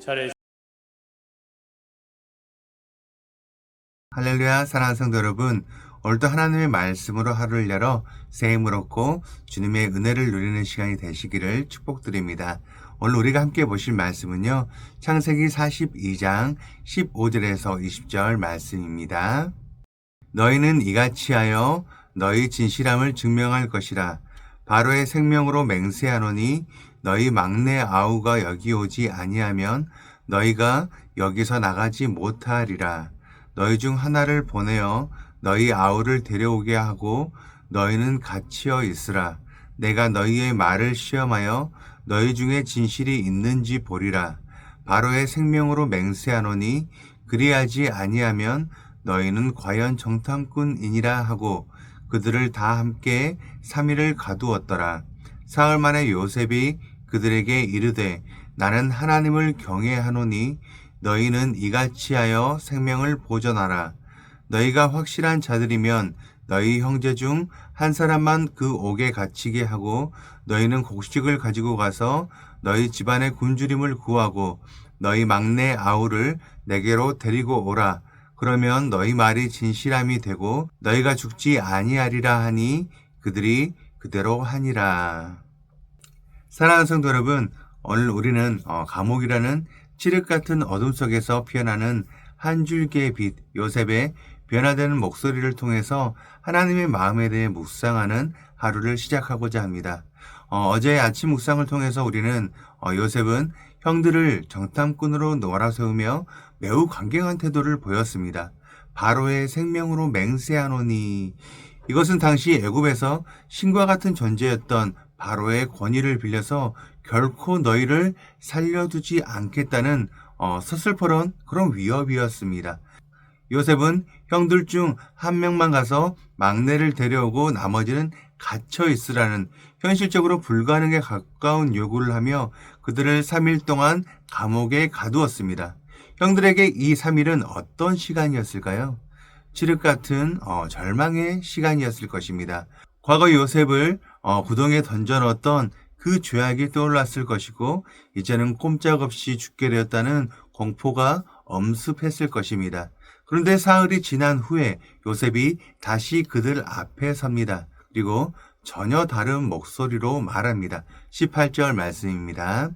잘해. 할렐루야, 사랑하는 성도 여러분. 오늘도 하나님의 말씀으로 하루를 열어 새 힘을 얻고 주님의 은혜를 누리는 시간이 되시기를 축복드립니다. 오늘 우리가 함께 보실 말씀은요, 창세기 42장 15절에서 20절 말씀입니다. 너희는 이같이 하여 너희 진실함을 증명할 것이라. 바로의 생명으로 맹세하노니 너희 막내 아우가 여기 오지 아니하면 너희가 여기서 나가지 못하리라. 너희 중 하나를 보내어 너희 아우를 데려오게 하고 너희는 갇혀 있으라. 내가 너희의 말을 시험하여 너희 중에 진실이 있는지 보리라. 바로의 생명으로 맹세하노니 그리하지 아니하면 너희는 과연 정탐꾼이니라 하고 그들을 다 함께 3일을 가두었더라. 사흘 만에 요셉이 그들에게 이르되 나는 하나님을 경외하노니 너희는 이같이 하여 생명을 보존하라. 너희가 확실한 자들이면 너희 형제 중 한 사람만 그 옥에 갇히게 하고 너희는 곡식을 가지고 가서 너희 집안의 굶주림을 구하고 너희 막내 아우를 내게로 데리고 오라. 그러면 너희 말이 진실함이 되고 너희가 죽지 아니하리라 하니 그들이 그대로 하니라. 사랑하는 성도 여러분, 오늘 우리는 감옥이라는 칠흑 같은 어둠 속에서 피어나는 한 줄기의 빛, 요셉의 변화되는 목소리를 통해서 하나님의 마음에 대해 묵상하는 하루를 시작하고자 합니다. 어제 아침 묵상을 통해서 우리는 요셉은 형들을 정탐꾼으로 몰아세우며 매우 강경한 태도를 보였습니다. 바로의 생명으로 맹세하노니, 이것은 당시 애굽에서 신과 같은 존재였던 바로의 권위를 빌려서 결코 너희를 살려두지 않겠다는 서슬퍼런 그런 위협이었습니다. 요셉은 형들 중 한 명만 가서 막내를 데려오고 나머지는 갇혀 있으라는 현실적으로 불가능에 가까운 요구를 하며 그들을 3일 동안 감옥에 가두었습니다. 형들에게 이 3일은 어떤 시간이었을까요? 칠흑 같은 절망의 시간이었을 것입니다. 과거 요셉을 구덩이에 던져넣었던 그 죄악이 떠올랐을 것이고 이제는 꼼짝없이 죽게 되었다는 공포가 엄습했을 것입니다. 그런데 사흘이 지난 후에 요셉이 다시 그들 앞에 섭니다. 그리고 전혀 다른 목소리로 말합니다. 18절 말씀입니다.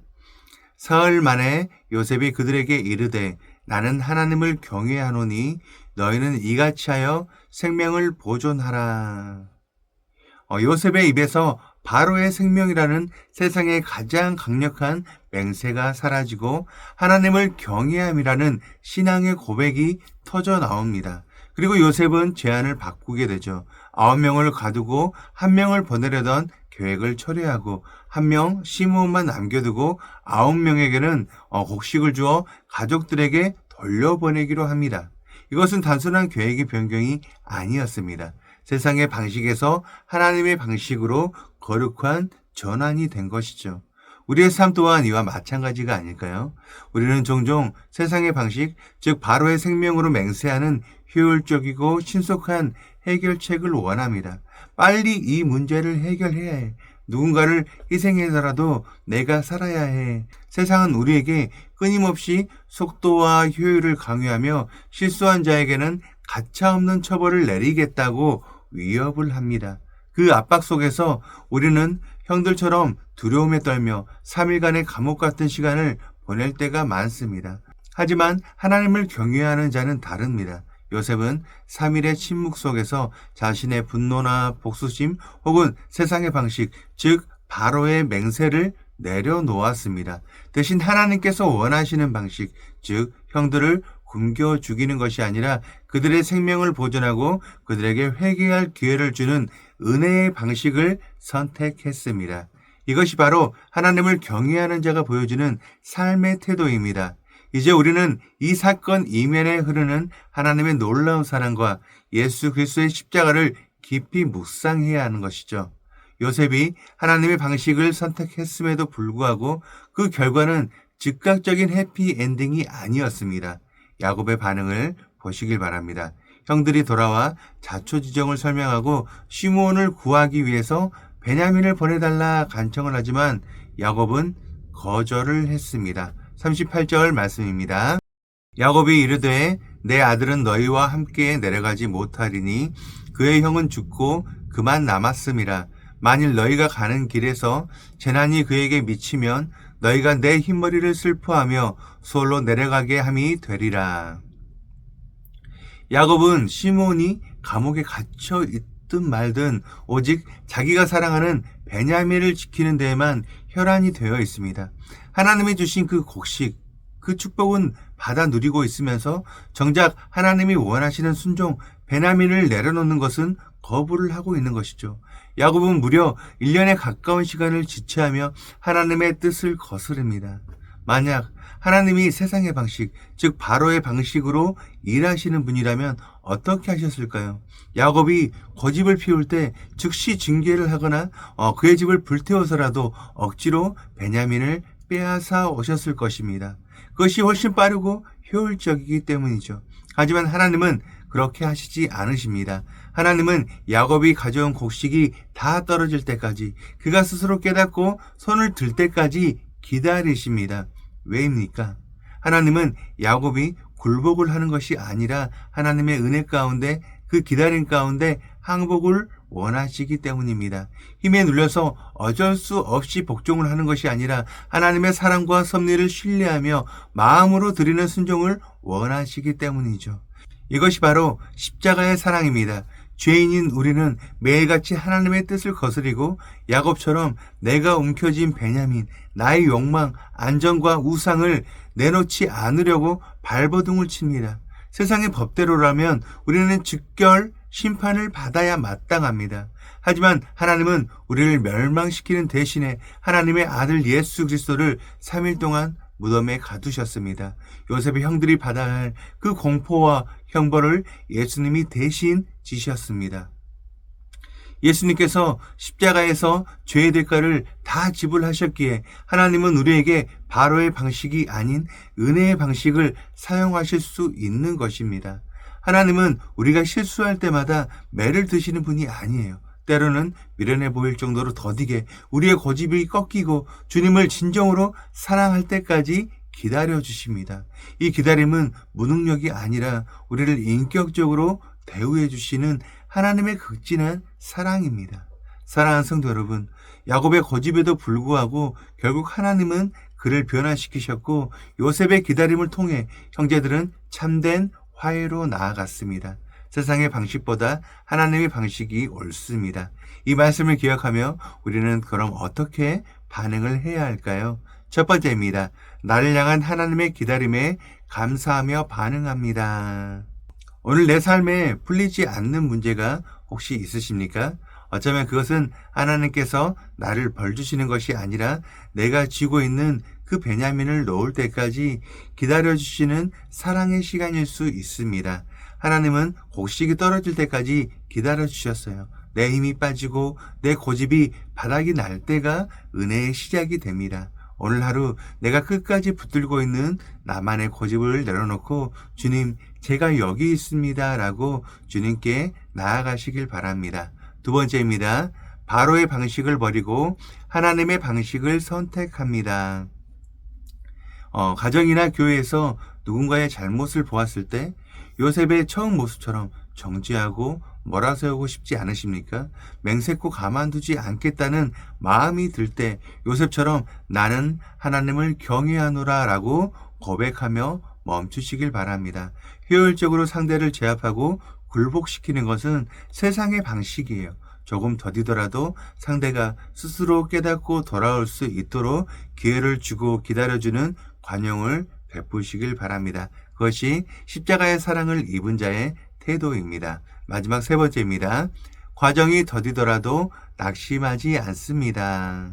사흘 만에 요셉이 그들에게 이르되 나는 하나님을 경외하노니 너희는 이같이 하여 생명을 보존하라. 요셉의 입에서 바로의 생명이라는 세상의 가장 강력한 맹세가 사라지고 하나님을 경외함이라는 신앙의 고백이 터져 나옵니다. 그리고 요셉은 제안을 바꾸게 되죠. 9명을 가두고 1명을 보내려던 계획을 철회하고 1명 시므온만 남겨두고 9명에게는 곡식을 주어 가족들에게 돌려보내기로 합니다. 이것은 단순한 계획의 변경이 아니었습니다. 세상의 방식에서 하나님의 방식으로 거룩한 전환이 된 것이죠. 우리의 삶 또한 이와 마찬가지가 아닐까요? 우리는 종종 세상의 방식, 즉 바로의 생명으로 맹세하는 효율적이고 신속한 해결책을 원합니다. 빨리 이 문제를 해결해야 해. 누군가를 희생해서라도 내가 살아야 해. 세상은 우리에게 끊임없이 속도와 효율을 강요하며 실수한 자에게는 가차없는 처벌을 내리겠다고 위협을 합니다. 그 압박 속에서 우리는 형들처럼 두려움에 떨며 3일간의 감옥 같은 시간을 보낼 때가 많습니다. 하지만 하나님을 경외하는 자는 다릅니다. 요셉은 3일의 침묵 속에서 자신의 분노나 복수심 혹은 세상의 방식, 즉 바로의 맹세를 내려놓았습니다. 대신 하나님께서 원하시는 방식, 즉 형들을 굶겨 죽이는 것이 아니라 그들의 생명을 보존하고 그들에게 회개할 기회를 주는 은혜의 방식을 선택했습니다. 이것이 바로 하나님을 경외하는 자가 보여주는 삶의 태도입니다. 이제 우리는 이 사건 이면에 흐르는 하나님의 놀라운 사랑과 예수 그리스도의 십자가를 깊이 묵상해야 하는 것이죠. 요셉이 하나님의 방식을 선택했음에도 불구하고 그 결과는 즉각적인 해피엔딩이 아니었습니다. 야곱의 반응을 보시길 바랍니다. 형들이 돌아와 자초지종을 설명하고 시므온을 구하기 위해서 베냐민을 보내달라 간청을 하지만 야곱은 거절을 했습니다. 38절 말씀입니다. 야곱이 이르되 내 아들은 너희와 함께 내려가지 못하리니 그의 형은 죽고 그만 남았음이라. 만일 너희가 가는 길에서 재난이 그에게 미치면 너희가 내 흰머리를 슬퍼하며 수월로 내려가게 함이 되리라. 야곱은 시몬이 감옥에 갇혀 있든 말든 오직 자기가 사랑하는 베냐민을 지키는 데에만 혈안이 되어 있습니다. 하나님이 주신 그 곡식, 그 축복은 받아 누리고 있으면서 정작 하나님이 원하시는 순종 베냐민을 내려놓는 것은 거부를 하고 있는 것이죠. 야곱은 무려 1년에 가까운 시간을 지체하며 하나님의 뜻을 거스릅니다. 만약 하나님이 세상의 방식, 즉 바로의 방식으로 일하시는 분이라면 어떻게 하셨을까요? 야곱이 고집을 피울 때 즉시 징계를 하거나 그의 집을 불태워서라도 억지로 베냐민을 빼앗아 오셨을 것입니다. 그것이 훨씬 빠르고 효율적이기 때문이죠. 하지만 하나님은 그렇게 하시지 않으십니다. 하나님은 야곱이 가져온 곡식이 다 떨어질 때까지, 그가 스스로 깨닫고 손을 들 때까지 기다리십니다. 왜입니까? 하나님은 야곱이 굴복을 하는 것이 아니라 하나님의 은혜 가운데, 그 기다림 가운데 항복을 원하시기 때문입니다. 힘에 눌려서 어쩔 수 없이 복종을 하는 것이 아니라 하나님의 사랑과 섭리를 신뢰하며 마음으로 드리는 순종을 원하시기 때문이죠. 이것이 바로 십자가의 사랑입니다. 죄인인 우리는 매일같이 하나님의 뜻을 거스리고 야곱처럼 내가 움켜쥔 베냐민, 나의 욕망, 안정과 우상을 내놓지 않으려고 발버둥을 칩니다. 세상의 법대로라면 우리는 즉결 심판을 받아야 마땅합니다. 하지만 하나님은 우리를 멸망시키는 대신에 하나님의 아들 예수 그리스도를 3일 동안 무덤에 가두셨습니다. 요셉의 형들이 받아야 할 그 공포와 형벌을 예수님이 대신 지셨습니다. 예수님께서 십자가에서 죄의 대가를 다 지불하셨기에 하나님은 우리에게 바로의 방식이 아닌 은혜의 방식을 사용하실 수 있는 것입니다. 하나님은 우리가 실수할 때마다 매를 드시는 분이 아니에요. 때로는 미련해 보일 정도로 더디게 우리의 고집이 꺾이고 주님을 진정으로 사랑할 때까지 기다려 주십니다. 이 기다림은 무능력이 아니라 우리를 인격적으로 대우해 주시는 하나님의 극진한 사랑입니다. 사랑하는 성도 여러분, 야곱의 고집에도 불구하고 결국 하나님은 그를 변화시키셨고 요셉의 기다림을 통해 형제들은 참된 화해로 나아갔습니다. 세상의 방식보다 하나님의 방식이 옳습니다. 이 말씀을 기억하며 우리는 그럼 어떻게 반응을 해야 할까요? 첫 번째입니다. 나를 향한 하나님의 기다림에 감사하며 반응합니다. 오늘 내 삶에 풀리지 않는 문제가 혹시 있으십니까? 어쩌면 그것은 하나님께서 나를 벌주시는 것이 아니라 내가 쥐고 있는 그 베냐민을 놓을 때까지 기다려주시는 사랑의 시간일 수 있습니다. 하나님은 곡식이 떨어질 때까지 기다려주셨어요. 내 힘이 빠지고 내 고집이 바닥이 날 때가 은혜의 시작이 됩니다. 오늘 하루 내가 끝까지 붙들고 있는 나만의 고집을 내려놓고 주님, 제가 여기 있습니다 라고 주님께 나아가시길 바랍니다. 두 번째입니다. 바로의 방식을 버리고 하나님의 방식을 선택합니다. 가정이나 교회에서 누군가의 잘못을 보았을 때 요셉의 처음 모습처럼 정죄하고 몰아세우고 싶지 않으십니까? 맹세코 가만두지 않겠다는 마음이 들 때 요셉처럼 나는 하나님을 경외하노라 라고 고백하며 멈추시길 바랍니다. 효율적으로 상대를 제압하고 굴복시키는 것은 세상의 방식이에요. 조금 더디더라도 상대가 스스로 깨닫고 돌아올 수 있도록 기회를 주고 기다려주는 관용을 베푸시길 바랍니다. 그것이 십자가의 사랑을 입은 자의 태도입니다. 마지막 세 번째입니다. 과정이 더디더라도 낙심하지 않습니다.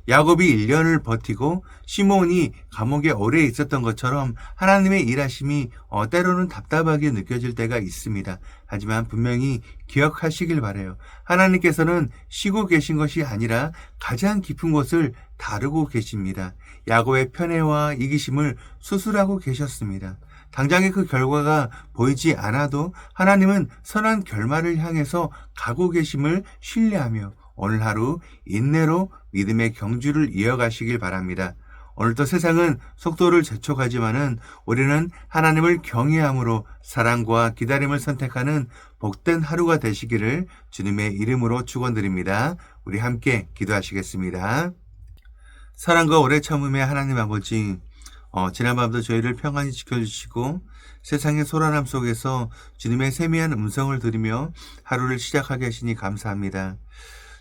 야곱이 1년을 버티고 시몬이 감옥에 오래 있었던 것처럼 하나님의 일하심이 때로는 답답하게 느껴질 때가 있습니다. 하지만 분명히 기억하시길 바라요. 하나님께서는 쉬고 계신 것이 아니라 가장 깊은 곳을 다루고 계십니다. 야곱의 편애와 이기심을 수술하고 계셨습니다. 당장의 그 결과가 보이지 않아도 하나님은 선한 결말을 향해서 가고 계심을 신뢰하며 오늘 하루 인내로 믿음의 경주를 이어가시길 바랍니다. 오늘도 세상은 속도를 재촉하지만은 우리는 하나님을 경외함으로 사랑과 기다림을 선택하는 복된 하루가 되시기를 주님의 이름으로 축원드립니다. 우리 함께 기도하시겠습니다. 사랑과 오래 참음의 하나님 아버지, 지난밤도 저희를 평안히 지켜주시고 세상의 소란함 속에서 주님의 세미한 음성을 들으며 하루를 시작하게 하시니 감사합니다.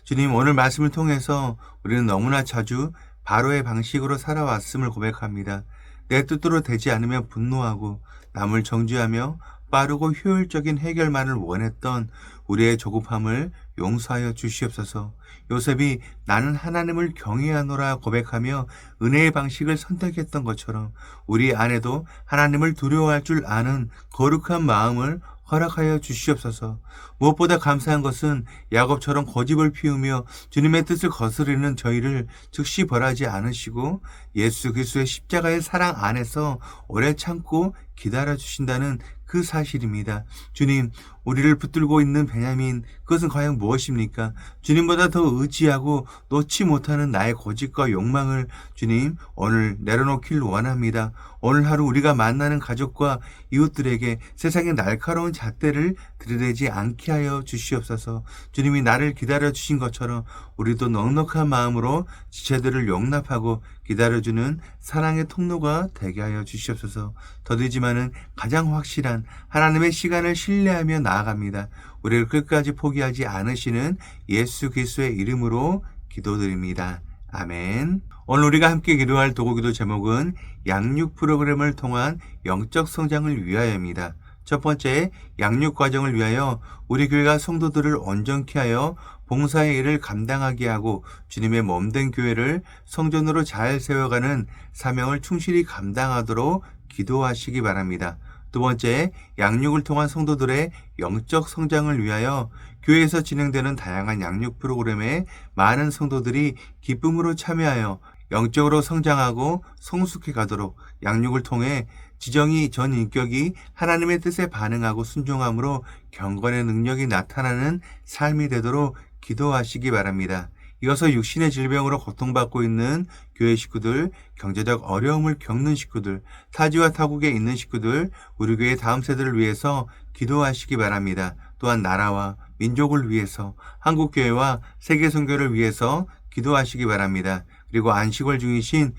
주님, 오늘 말씀을 통해서 우리는 너무나 자주 바로의 방식으로 살아왔음을 고백합니다. 내 뜻대로 되지 않으면 분노하고 남을 정죄하며 빠르고 효율적인 해결만을 원했던 우리의 조급함을 용서하여 주시옵소서. 요셉이 나는 하나님을 경외하노라 고백하며 은혜의 방식을 선택했던 것처럼 우리 안에도 하나님을 두려워할 줄 아는 거룩한 마음을 허락하여 주시옵소서. 무엇보다 감사한 것은 야곱처럼 고집을 피우며 주님의 뜻을 거스르는 저희를 즉시 벌하지 않으시고 예수 그리스도의 십자가의 사랑 안에서 오래 참고 기다려 주신다는 그 사실입니다. 주님, 우리를 붙들고 있는 베냐민, 그것은 과연 무엇입니까? 주님보다 더 의지하고 놓지 못하는 나의 고집과 욕망을 주님, 오늘 내려놓길 원합니다. 오늘 하루 우리가 만나는 가족과 이웃들에게 세상의 날카로운 잣대를 들이대지 않게 하여 주시옵소서. 주님이 나를 기다려 주신 것처럼 우리도 넉넉한 마음으로 지체들을 용납하고 기다려주는 사랑의 통로가 되게 하여 주시옵소서. 더디지만은 가장 확실한 하나님의 시간을 신뢰하며 나아갑니다. 우리를 끝까지 포기하지 않으시는 예수 그리스도의 이름으로 기도드립니다. 아멘. 오늘 우리가 함께 기도할 도구기도 제목은 양육 프로그램을 통한 영적 성장을 위하여입니다. 첫 번째, 양육 과정을 위하여 우리 교회가 성도들을 온전케 하여 봉사의 일을 감당하게 하고 주님의 몸된 교회를 성전으로 잘 세워가는 사명을 충실히 감당하도록 기도하시기 바랍니다. 두 번째, 양육을 통한 성도들의 영적 성장을 위하여 교회에서 진행되는 다양한 양육 프로그램에 많은 성도들이 기쁨으로 참여하여 영적으로 성장하고 성숙해 가도록 양육을 통해 지정이 전 인격이 하나님의 뜻에 반응하고 순종함으로 경건의 능력이 나타나는 삶이 되도록 기도하시기 바랍니다. 이어서 육신의 질병으로 고통받고 있는 교회 식구들, 경제적 어려움을 겪는 식구들, 타지와 타국에 있는 식구들, 우리 교회 다음 세대를 위해서 기도하시기 바랍니다. 또한 나라와 민족을 위해서, 한국교회와 세계선교를 위해서 기도하시기 바랍니다. 그리고 안식월 중이신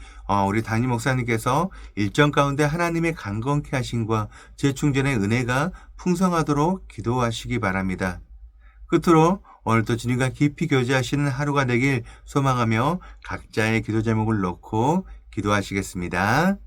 우리 담임 목사님께서 일정 가운데 하나님의 강건케 하심과 재충전의 은혜가 풍성하도록 기도하시기 바랍니다. 끝으로 오늘도 주님과 깊이 교제하시는 하루가 되길 소망하며 각자의 기도 제목을 놓고 기도하시겠습니다.